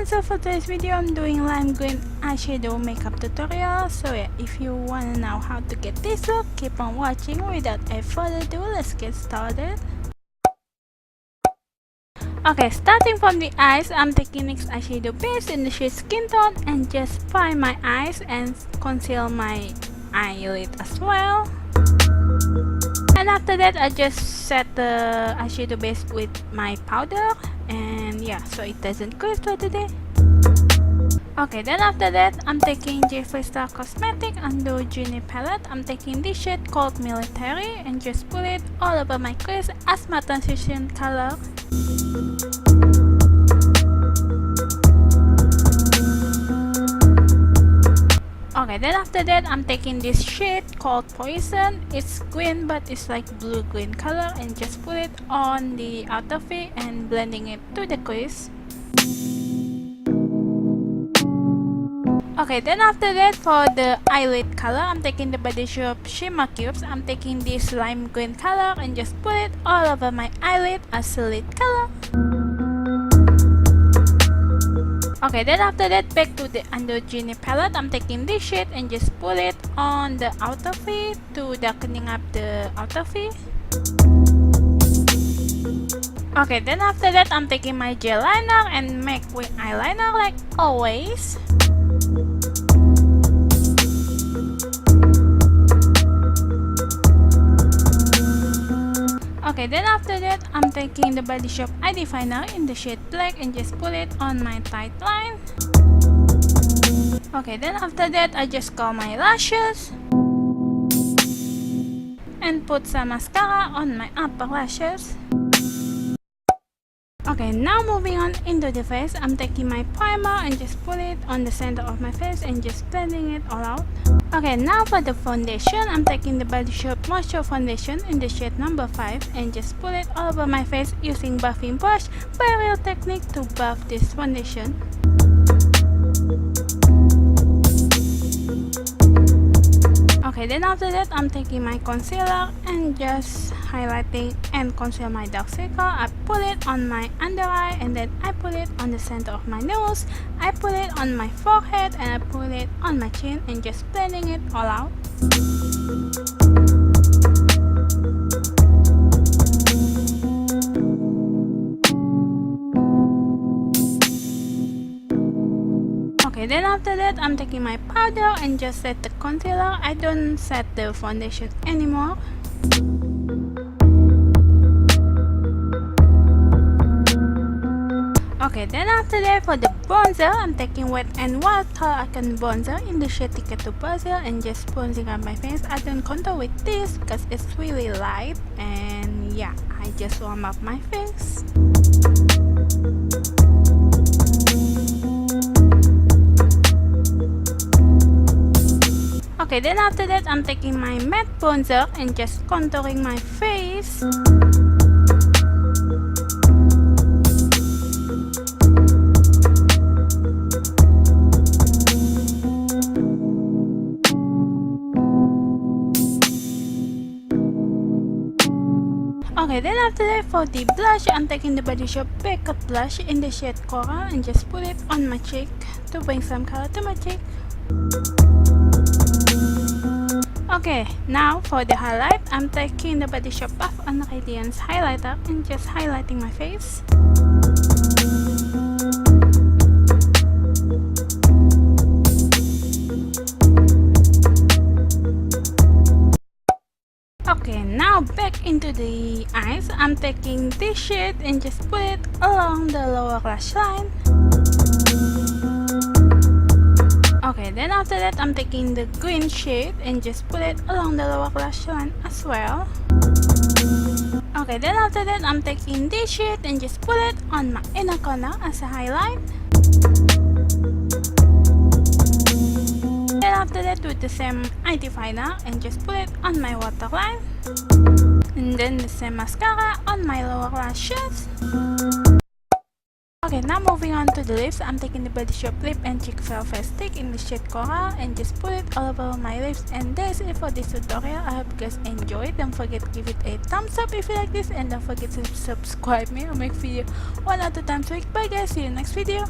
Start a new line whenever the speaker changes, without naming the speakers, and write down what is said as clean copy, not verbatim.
everyone, so for today's video I'm doing lime green eyeshadow makeup tutorial. So yeah, if you wanna know how to get this look, keep on watching. Without any further ado, let's get started. Okay, starting from the eyes, I'm taking NYX eyeshadow base in the shade Skin Tone and just prime my eyes and conceal my eyelid as well. And after that, I just set the eyeshadow base with my powder, and yeah, so it doesn't crease for today. Okay, then after that, I'm taking Jeffree Star Cosmetic Undo Genie palette. I'm taking this shade called Military and just put it all over my crease as my transition color. Okay, then after that, I'm taking this shade called Poison. It's green but it's like blue-green color, and just put it on the outer V and blending it to the crease. Okay, then after that, for the eyelid color, I'm taking the Body Shop Shimmer Cubes. I'm taking this lime green color and just put it all over my eyelid as a lid color. Okay, then after that, back to the Undo Genie palette. I'm taking this shade and just put it on the outer V to darkening up the outer V. Okay, then after that, I'm taking my gel liner and make wing eyeliner like always. Okay, then after that, I'm taking the Body Shop eye definer in the shade black and just put it on my tight line. Okay, then after that, I just curl my lashes and put some mascara on my upper lashes. Okay, now moving on into the face, I'm taking my primer and just put it on the center of my face and just blending it all out. Okay, now for the foundation, I'm taking the Body Shop Moisture Foundation in the shade number 5 and just put it all over my face using buffing brush by Real Technique to buff this foundation. Okay, then after that, I'm taking my concealer and just highlighting and conceal my dark circle. I put it on my under eye and then I put it on the center of my nose. I put it on my forehead and I put it on my chin and just blending it all out. Okay, then after that, I'm taking my powder and just set the concealer. I don't set the foundation anymore. Okay, then after that, for the bronzer, I'm taking Wet n Wild Icon bronzer in the shade Ticket to Brazil and just bronzing up my face. I don't contour with this because it's really light, and yeah, I just warm up my face. Okay, then after that, I'm taking my matte bronzer and just contouring my face. Okay, then after that, for the blush, I'm taking the Body Shop Big Cut blush in the shade Coral and just put it on my cheek to bring some color to my cheek. Okay, now for the highlight, I'm taking the Body Shop Buff on Radiance highlighter and just highlighting my face. Okay, now back into the eyes, I'm taking this shade and just put it along the lower lash line. Okay, then after that, I'm taking the green shade and just put it along the lower lash line as well. Okay, then after that, I'm taking this shade and just put it on my inner corner as a highlight. Then after that, with the same eye definer and just put it on my waterline. And then the same mascara on my lower lashes. Okay, now moving on to the lips, I'm taking the Body Shop Lip and Cheek Velvet Stick in the shade Coral and just put it all over my lips. And that's it for this tutorial. I hope you guys enjoyed. Don't forget to give it a thumbs up if you like this, and don't forget to subscribe me. I'll make video 1 or 2 times a week. Bye guys, see you next video.